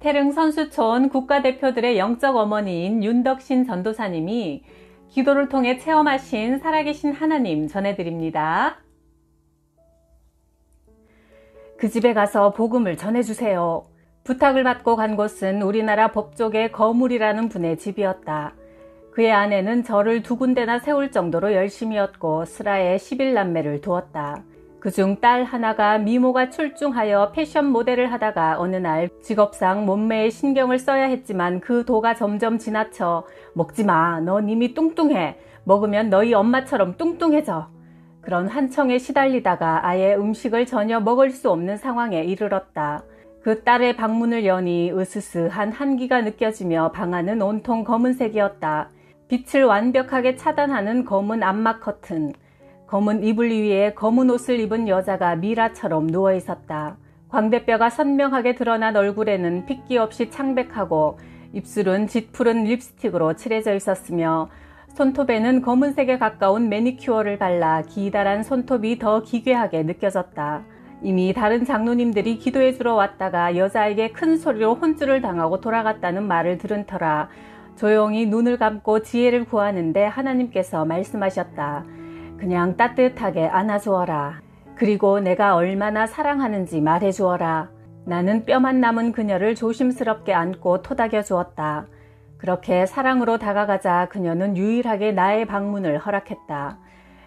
태릉 선수촌 국가대표들의 영적 어머니인 윤덕신 전도사님이 기도를 통해 체험하신 살아계신 하나님 전해드립니다. 그 집에 가서 복음을 전해주세요. 부탁을 받고 간 곳은 우리나라 법조계 거물이라는 분의 집이었다. 그의 아내는 저를 2군데나 세울 정도로 열심이었고 슬하에 11남매를 두었다. 그중 딸 하나가 미모가 출중하여 패션 모델을 하다가 어느 날 직업상 몸매에 신경을 써야 했지만 그 도가 점점 지나쳐 먹지마, 넌 이미 뚱뚱해, 먹으면 너희 엄마처럼 뚱뚱해져. 그런 환청에 시달리다가 아예 음식을 전혀 먹을 수 없는 상황에 이르렀다. 그 딸의 방문을 여니 으스스한 한기가 느껴지며 방 안은 온통 검은색이었다. 빛을 완벽하게 차단하는 검은 암막 커튼, 검은 이불 위에 검은 옷을 입은 여자가 미라처럼 누워 있었다. 광대뼈가 선명하게 드러난 얼굴에는 핏기 없이 창백하고 입술은 짙푸른 립스틱으로 칠해져 있었으며 손톱에는 검은색에 가까운 매니큐어를 발라 기다란 손톱이 더 기괴하게 느껴졌다. 이미 다른 장로님들이 기도해 주러 왔다가 여자에게 큰 소리로 혼쭐을 당하고 돌아갔다는 말을 들은 터라 조용히 눈을 감고 지혜를 구하는데 하나님께서 말씀하셨다. 그냥 따뜻하게 안아주어라. 그리고 내가 얼마나 사랑하는지 말해주어라. 나는 뼈만 남은 그녀를 조심스럽게 안고 토닥여 주었다. 그렇게 사랑으로 다가가자 그녀는 유일하게 나의 방문을 허락했다.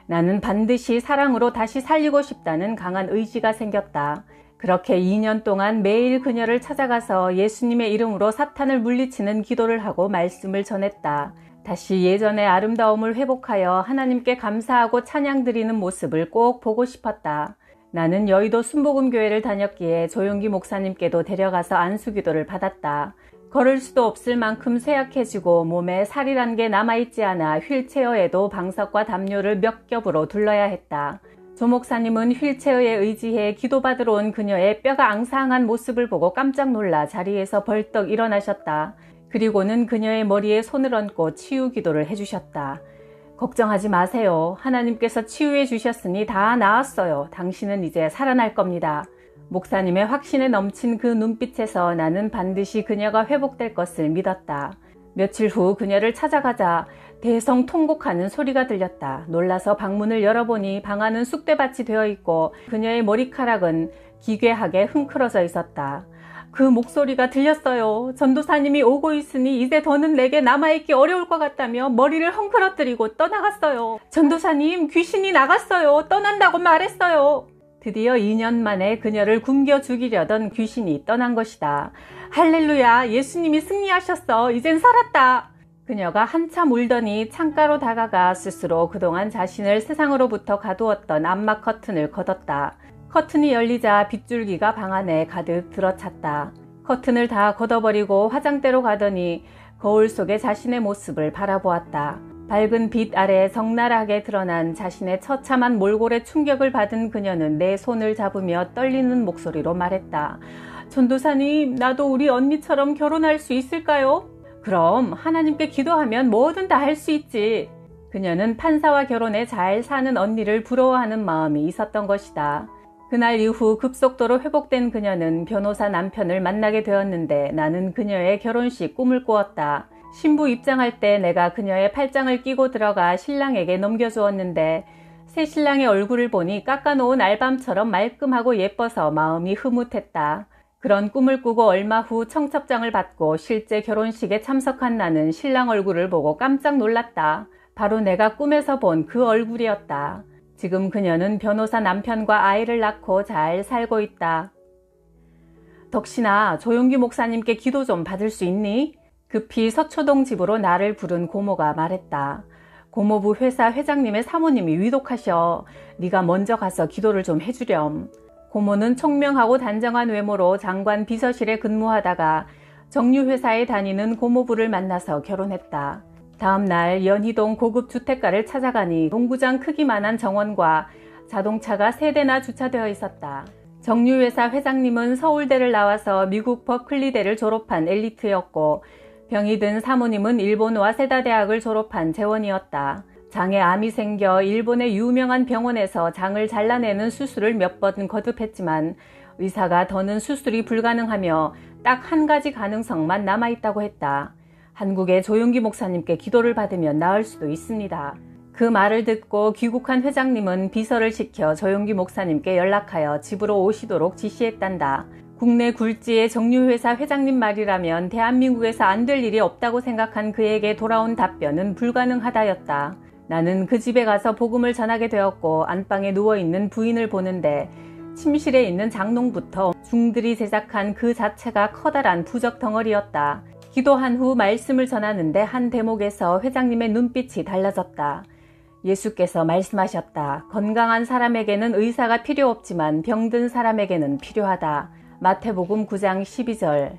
나는 반드시 사랑으로 다시 살리고 싶다는 강한 의지가 생겼다. 그렇게 2년 동안 매일 그녀를 찾아가서 예수님의 이름으로 사탄을 물리치는 기도를 하고 말씀을 전했다. 다시 예전의 아름다움을 회복하여 하나님께 감사하고 찬양드리는 모습을 꼭 보고 싶었다. 나는 여의도 순복음교회를 다녔기에 조용기 목사님께도 데려가서 안수기도를 받았다. 걸을 수도 없을 만큼 쇠약해지고 몸에 살이란 게 남아있지 않아 휠체어에도 방석과 담요를 몇 겹으로 둘러야 했다. 조 목사님은 휠체어에 의지해 기도받으러 온 그녀의 뼈가 앙상한 모습을 보고 깜짝 놀라 자리에서 벌떡 일어나셨다. 그리고는 그녀의 머리에 손을 얹고 치유 기도를 해주셨다. 걱정하지 마세요. 하나님께서 치유해 주셨으니 다 나았어요. 당신은 이제 살아날 겁니다. 목사님의 확신에 넘친 그 눈빛에서 나는 반드시 그녀가 회복될 것을 믿었다. 며칠 후 그녀를 찾아가자 대성통곡하는 소리가 들렸다. 놀라서 방문을 열어보니 방 안은 쑥대밭이 되어 있고 그녀의 머리카락은 기괴하게 흥크러져 있었다. 그 목소리가 들렸어요. 전도사님이 오고 있으니 이제 더는 내게 남아있기 어려울 것 같다며 머리를 헝클어뜨리고 떠나갔어요. 전도사님, 귀신이 나갔어요. 떠난다고 말했어요. 드디어 2년 만에 그녀를 굶겨 죽이려던 귀신이 떠난 것이다. 할렐루야, 예수님이 승리하셨어. 이젠 살았다. 그녀가 한참 울더니 창가로 다가가 스스로 그동안 자신을 세상으로부터 가두었던 암막 커튼을 걷었다. 커튼이 열리자 빗줄기가 방 안에 가득 들어찼다. 커튼을 다 걷어버리고 화장대로 가더니 거울 속에 자신의 모습을 바라보았다. 밝은 빛 아래 적나라하게 드러난 자신의 처참한 몰골에 충격을 받은 그녀는 내 손을 잡으며 떨리는 목소리로 말했다. 전도사님, 나도 우리 언니처럼 결혼할 수 있을까요? 그럼 하나님께 기도하면 뭐든 다 할 수 있지. 그녀는 판사와 결혼해 잘 사는 언니를 부러워하는 마음이 있었던 것이다. 그날 이후 급속도로 회복된 그녀는 변호사 남편을 만나게 되었는데 나는 그녀의 결혼식 꿈을 꾸었다. 신부 입장할 때 내가 그녀의 팔짱을 끼고 들어가 신랑에게 넘겨주었는데 새 신랑의 얼굴을 보니 깎아놓은 알밤처럼 말끔하고 예뻐서 마음이 흐뭇했다. 그런 꿈을 꾸고 얼마 후 청첩장을 받고 실제 결혼식에 참석한 나는 신랑 얼굴을 보고 깜짝 놀랐다. 바로 내가 꿈에서 본 그 얼굴이었다. 지금 그녀는 변호사 남편과 아이를 낳고 잘 살고 있다. 덕신아, 조용기 목사님께 기도 좀 받을 수 있니? 급히 서초동 집으로 나를 부른 고모가 말했다. 고모부 회사 회장님의 사모님이 위독하셔. 네가 먼저 가서 기도를 좀 해주렴. 고모는 총명하고 단정한 외모로 장관 비서실에 근무하다가 정유회사에 다니는 고모부를 만나서 결혼했다. 다음 날 연희동 고급 주택가를 찾아가니 농구장 크기만한 정원과 자동차가 3대나 주차되어 있었다. 정유회사 회장님은 서울대를 나와서 미국 버클리대를 졸업한 엘리트였고 병이 든 사모님은 일본 와세다 대학을 졸업한 재원이었다. 장에 암이 생겨 일본의 유명한 병원에서 장을 잘라내는 수술을 몇 번 거듭했지만 의사가 더는 수술이 불가능하며 딱 한 가지 가능성만 남아있다고 했다. 한국의 조용기 목사님께 기도를 받으면 나을 수도 있습니다. 그 말을 듣고 귀국한 회장님은 비서를 시켜 조용기 목사님께 연락하여 집으로 오시도록 지시했단다. 국내 굴지의 정유회사 회장님 말이라면 대한민국에서 안 될 일이 없다고 생각한 그에게 돌아온 답변은 불가능하다였다. 나는 그 집에 가서 복음을 전하게 되었고 안방에 누워있는 부인을 보는데 침실에 있는 장롱부터 중들이 제작한 그 자체가 커다란 부적 덩어리였다. 기도한 후 말씀을 전하는데 한 대목에서 회장님의 눈빛이 달라졌다. 예수께서 말씀하셨다. 건강한 사람에게는 의사가 필요 없지만 병든 사람에게는 필요하다. 마태복음 9장 12절.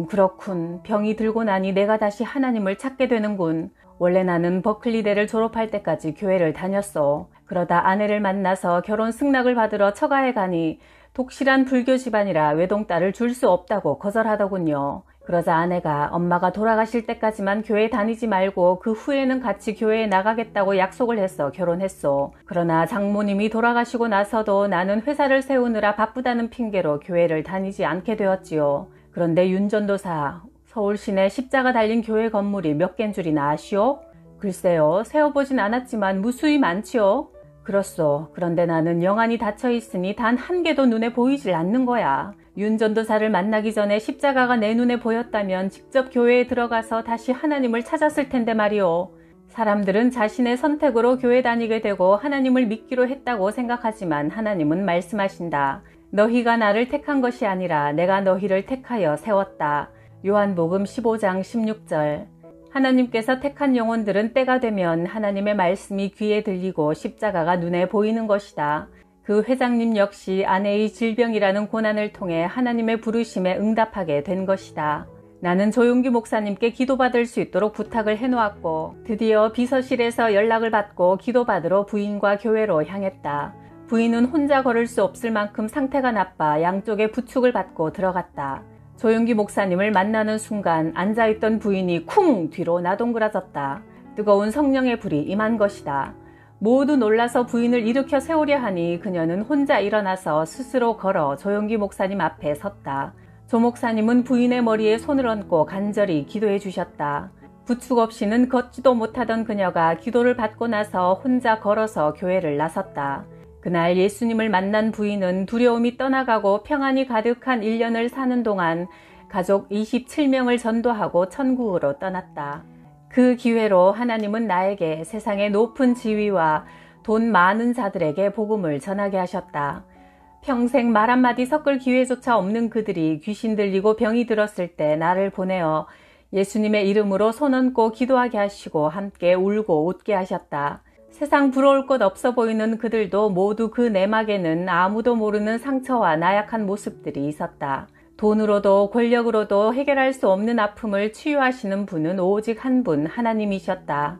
그렇군. 병이 들고 나니 내가 다시 하나님을 찾게 되는군. 원래 나는 버클리대를 졸업할 때까지 교회를 다녔어. 그러다 아내를 만나서 결혼 승낙을 받으러 처가에 가니 독실한 불교 집안이라 외동딸을 줄 수 없다고 거절하더군요. 그러자 아내가 엄마가 돌아가실 때까지만 교회 다니지 말고 그 후에는 같이 교회에 나가겠다고 약속을 해서 결혼했어. 그러나 장모님이 돌아가시고 나서도 나는 회사를 세우느라 바쁘다는 핑계로 교회를 다니지 않게 되었지요. 그런데 윤 전도사, 서울 시내 십자가 달린 교회 건물이 몇 갠 줄이나 아시오? 글쎄요, 세어보진 않았지만 무수히 많지요. 그렇소. 그런데 나는 영안이 닫혀 있으니 단 한 개도 눈에 보이질 않는 거야. 윤 전도사를 만나기 전에 십자가가 내 눈에 보였다면 직접 교회에 들어가서 다시 하나님을 찾았을 텐데 말이오. 사람들은 자신의 선택으로 교회 다니게 되고 하나님을 믿기로 했다고 생각하지만 하나님은 말씀하신다. 너희가 나를 택한 것이 아니라 내가 너희를 택하여 세웠다. 요한복음 15장 16절. 하나님께서 택한 영혼들은 때가 되면 하나님의 말씀이 귀에 들리고 십자가가 눈에 보이는 것이다. 그 회장님 역시 아내의 질병이라는 고난을 통해 하나님의 부르심에 응답하게 된 것이다. 나는 조용기 목사님께 기도받을 수 있도록 부탁을 해놓았고 드디어 비서실에서 연락을 받고 기도받으러 부인과 교회로 향했다. 부인은 혼자 걸을 수 없을 만큼 상태가 나빠 양쪽에 부축을 받고 들어갔다. 조용기 목사님을 만나는 순간 앉아있던 부인이 쿵 뒤로 나동그라졌다. 뜨거운 성령의 불이 임한 것이다. 모두 놀라서 부인을 일으켜 세우려 하니 그녀는 혼자 일어나서 스스로 걸어 조용기 목사님 앞에 섰다. 조 목사님은 부인의 머리에 손을 얹고 간절히 기도해 주셨다. 부축 없이는 걷지도 못하던 그녀가 기도를 받고 나서 혼자 걸어서 교회를 나섰다. 그날 예수님을 만난 부인은 두려움이 떠나가고 평안이 가득한 1년을 사는 동안 가족 27명을 전도하고 천국으로 떠났다. 그 기회로 하나님은 나에게 세상의 높은 지위와 돈 많은 자들에게 복음을 전하게 하셨다. 평생 말 한마디 섞을 기회조차 없는 그들이 귀신 들리고 병이 들었을 때 나를 보내어 예수님의 이름으로 손 얹고 기도하게 하시고 함께 울고 웃게 하셨다. 세상 부러울 것 없어 보이는 그들도 모두 그 내막에는 아무도 모르는 상처와 나약한 모습들이 있었다. 돈으로도 권력으로도 해결할 수 없는 아픔을 치유하시는 분은 오직 한 분 하나님이셨다.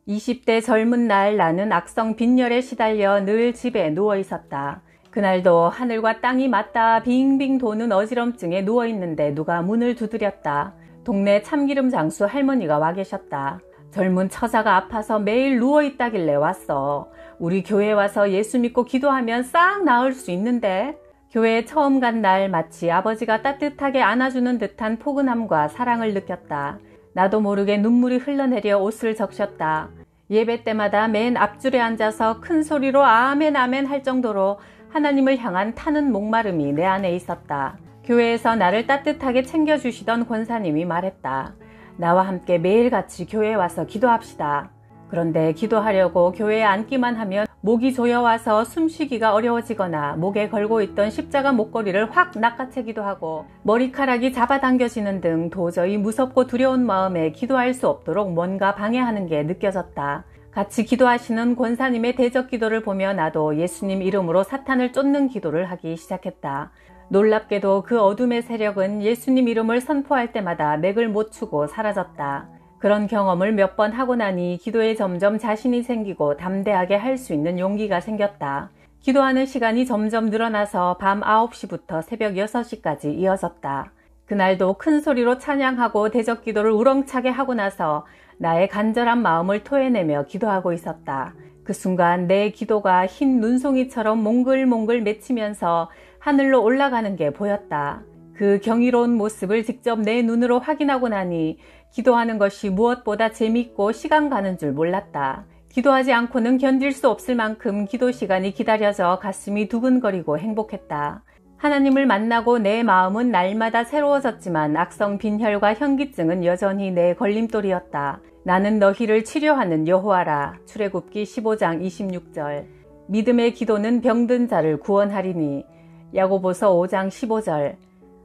20대 젊은 날 나는 악성 빈혈에 시달려 늘 집에 누워 있었다. 그날도 하늘과 땅이 맞닿아 빙빙 도는 어지럼증에 누워 있는데 누가 문을 두드렸다. 동네 참기름 장수 할머니가 와 계셨다. 젊은 처자가 아파서 매일 누워있다길래 왔어. 우리 교회에 와서 예수 믿고 기도하면 싹 나을 수 있는데. 교회에 처음 간 날 마치 아버지가 따뜻하게 안아주는 듯한 포근함과 사랑을 느꼈다. 나도 모르게 눈물이 흘러내려 옷을 적셨다. 예배 때마다 맨 앞줄에 앉아서 큰 소리로 아멘 아멘 할 정도로 하나님을 향한 타는 목마름이 내 안에 있었다. 교회에서 나를 따뜻하게 챙겨주시던 권사님이 말했다. 나와 함께 매일같이 교회에 와서 기도합시다. 그런데 기도하려고 교회에 앉기만 하면 목이 조여와서 숨쉬기가 어려워지거나 목에 걸고 있던 십자가 목걸이를 확 낚아채기도 하고 머리카락이 잡아당겨지는 등 도저히 무섭고 두려운 마음에 기도할 수 없도록 뭔가 방해하는 게 느껴졌다. 같이 기도하시는 권사님의 대적 기도를 보며 나도 예수님 이름으로 사탄을 쫓는 기도를 하기 시작했다. 놀랍게도 그 어둠의 세력은 예수님 이름을 선포할 때마다 맥을 못 추고 사라졌다. 그런 경험을 몇 번 하고 나니 기도에 점점 자신이 생기고 담대하게 할 수 있는 용기가 생겼다. 기도하는 시간이 점점 늘어나서 밤 9시부터 새벽 6시까지 이어졌다. 그날도 큰 소리로 찬양하고 대적 기도를 우렁차게 하고 나서 나의 간절한 마음을 토해내며 기도하고 있었다. 그 순간 내 기도가 흰 눈송이처럼 몽글몽글 맺히면서 하늘로 올라가는 게 보였다. 그 경이로운 모습을 직접 내 눈으로 확인하고 나니 기도하는 것이 무엇보다 재밌고 시간 가는 줄 몰랐다. 기도하지 않고는 견딜 수 없을 만큼 기도 시간이 기다려져 가슴이 두근거리고 행복했다. 하나님을 만나고 내 마음은 날마다 새로워졌지만 악성 빈혈과 현기증은 여전히 내 걸림돌이었다. 나는 너희를 치료하는 여호와라. 출애굽기 15장 26절. 믿음의 기도는 병든 자를 구원하리니. 야고보서 5장 15절.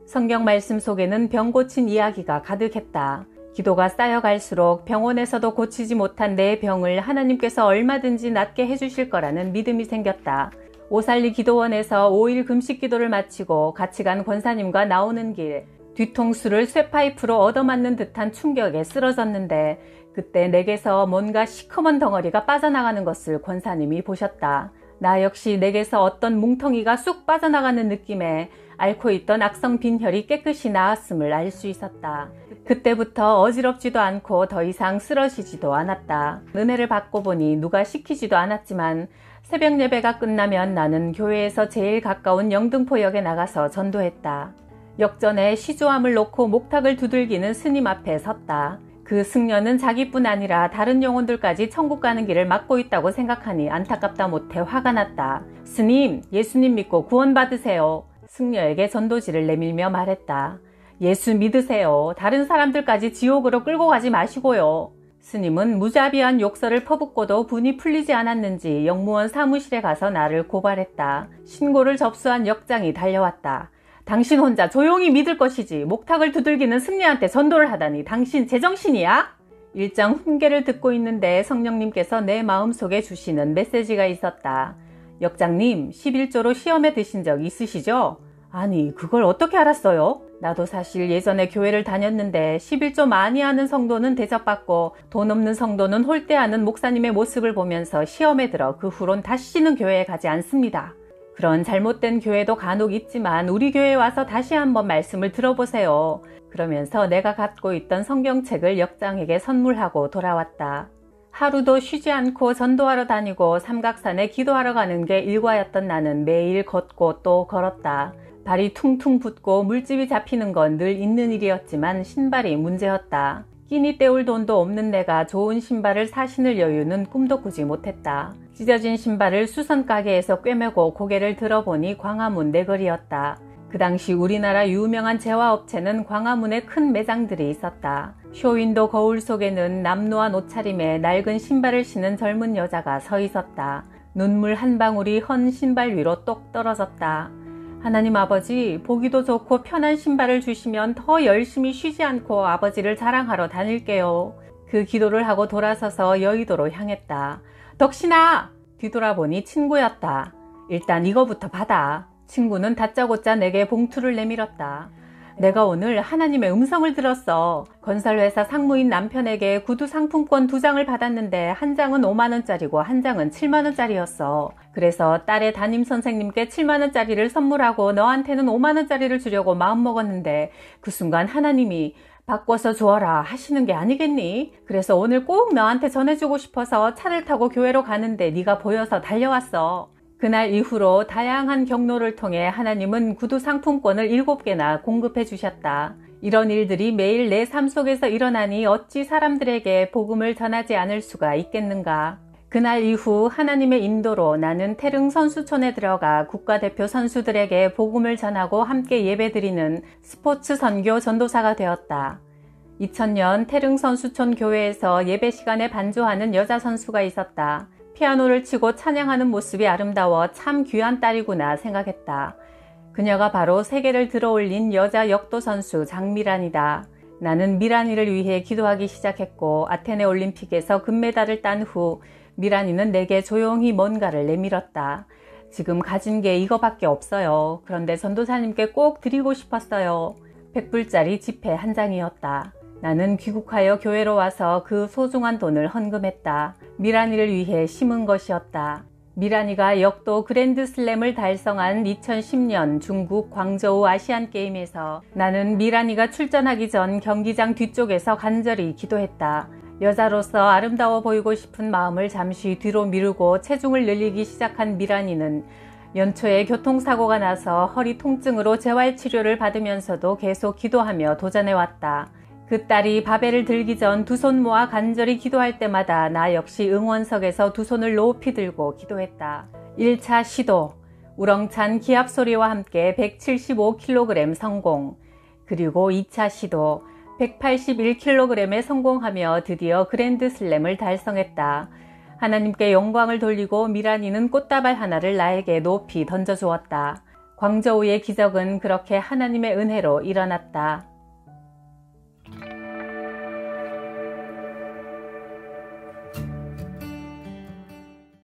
성경 말씀 속에는 병 고친 이야기가 가득했다. 기도가 쌓여갈수록 병원에서도 고치지 못한 내 병을 하나님께서 얼마든지 낫게 해주실 거라는 믿음이 생겼다. 오살리 기도원에서 5일 금식 기도를 마치고 같이 간 권사님과 나오는 길, 뒤통수를 쇠파이프로 얻어맞는 듯한 충격에 쓰러졌는데 그때 내게서 뭔가 시커먼 덩어리가 빠져나가는 것을 권사님이 보셨다. 나 역시 내게서 어떤 뭉텅이가 쑥 빠져나가는 느낌에 앓고 있던 악성 빈혈이 깨끗이 나았음을 알 수 있었다. 그때부터 어지럽지도 않고 더 이상 쓰러지지도 않았다. 은혜를 받고 보니 누가 시키지도 않았지만 새벽 예배가 끝나면 나는 교회에서 제일 가까운 영등포역에 나가서 전도했다. 역전에 시조함을 놓고 목탁을 두들기는 스님 앞에 섰다. 그 승려는 자기뿐 아니라 다른 영혼들까지 천국 가는 길을 막고 있다고 생각하니 안타깝다 못해 화가 났다. 스님, 예수님 믿고 구원받으세요. 승려에게 전도지를 내밀며 말했다. 예수 믿으세요. 다른 사람들까지 지옥으로 끌고 가지 마시고요. 스님은 무자비한 욕설을 퍼붓고도 분이 풀리지 않았는지 영무원 사무실에 가서 나를 고발했다. 신고를 접수한 역장이 달려왔다. 당신 혼자 조용히 믿을 것이지 목탁을 두들기는 승려한테 전도를 하다니 당신 제정신이야? 일장 훈계를 듣고 있는데 성령님께서 내 마음속에 주시는 메시지가 있었다. 역장님, 11조로 시험에 드신 적 있으시죠? 아니, 그걸 어떻게 알았어요? 나도 사실 예전에 교회를 다녔는데 11조 많이 하는 성도는 대접받고 돈 없는 성도는 홀대하는 목사님의 모습을 보면서 시험에 들어 그 후론 다시는 교회에 가지 않습니다. 그런 잘못된 교회도 간혹 있지만 우리 교회에 와서 다시 한번 말씀을 들어보세요. 그러면서 내가 갖고 있던 성경책을 역장에게 선물하고 돌아왔다. 하루도 쉬지 않고 전도하러 다니고 삼각산에 기도하러 가는 게 일과였던 나는 매일 걷고 또 걸었다. 발이 퉁퉁 붓고 물집이 잡히는 건 늘 있는 일이었지만 신발이 문제였다. 끼니 때울 돈도 없는 내가 좋은 신발을 사신을 여유는 꿈도 꾸지 못했다. 찢어진 신발을 수선 가게에서 꿰매고 고개를 들어보니 광화문 내거리였다. 그 당시 우리나라 유명한 제화업체는 광화문에 큰 매장들이 있었다. 쇼윈도 거울 속에는 남노한 옷차림에 낡은 신발을 신은 젊은 여자가 서 있었다. 눈물 한 방울이 헌 신발 위로 똑 떨어졌다. 하나님 아버지, 보기도 좋고 편한 신발을 주시면 더 열심히 쉬지 않고 아버지를 자랑하러 다닐게요. 그 기도를 하고 돌아서서 여의도로 향했다. 덕신아! 뒤돌아보니 친구였다. 일단 이거부터 받아. 친구는 다짜고짜 내게 봉투를 내밀었다. 내가 오늘 하나님의 음성을 들었어. 건설회사 상무인 남편에게 구두 상품권 2장을 받았는데 한 장은 5만원짜리고 한 장은 7만원짜리였어. 그래서 딸의 담임선생님께 7만원짜리를 선물하고 너한테는 5만원짜리를 주려고 마음먹었는데 그 순간 하나님이 바꿔서 주어라 하시는 게 아니겠니? 그래서 오늘 꼭 너한테 전해주고 싶어서 차를 타고 교회로 가는데 네가 보여서 달려왔어. 그날 이후로 다양한 경로를 통해 하나님은 구두 상품권을 7개나 공급해 주셨다. 이런 일들이 매일 내 삶 속에서 일어나니 어찌 사람들에게 복음을 전하지 않을 수가 있겠는가. 그날 이후 하나님의 인도로 나는 태릉 선수촌에 들어가 국가대표 선수들에게 복음을 전하고 함께 예배드리는 스포츠 선교 전도사가 되었다. 2000년 태릉 선수촌 교회에서 예배 시간에 반주하는 여자 선수가 있었다. 피아노를 치고 찬양하는 모습이 아름다워 참 귀한 딸이구나 생각했다. 그녀가 바로 세계를 들어올린 여자 역도 선수 장미란이다. 나는 미란이를 위해 기도하기 시작했고 아테네 올림픽에서 금메달을 딴 후 미란이는 내게 조용히 뭔가를 내밀었다. 지금 가진 게 이거밖에 없어요. 그런데 전도사님께 꼭 드리고 싶었어요. 100불짜리 지폐 한 장이었다. 나는 귀국하여 교회로 와서 그 소중한 돈을 헌금했다. 미란이를 위해 심은 것이었다. 미란이가 역도 그랜드슬램을 달성한 2010년 중국 광저우 아시안게임에서 나는 미란이가 출전하기 전 경기장 뒤쪽에서 간절히 기도했다. 여자로서 아름다워 보이고 싶은 마음을 잠시 뒤로 미루고 체중을 늘리기 시작한 미란이는 연초에 교통사고가 나서 허리 통증으로 재활치료를 받으면서도 계속 기도하며 도전해왔다. 그 딸이 바벨을 들기 전 두 손 모아 간절히 기도할 때마다 나 역시 응원석에서 두 손을 높이 들고 기도했다. 1차 시도, 우렁찬 기합 소리와 함께 175kg 성공. 그리고 2차 시도, 181kg에 성공하며 드디어 그랜드슬램을 달성했다. 하나님께 영광을 돌리고 미란이는 꽃다발 하나를 나에게 높이 던져주었다. 광저우의 기적은 그렇게 하나님의 은혜로 일어났다.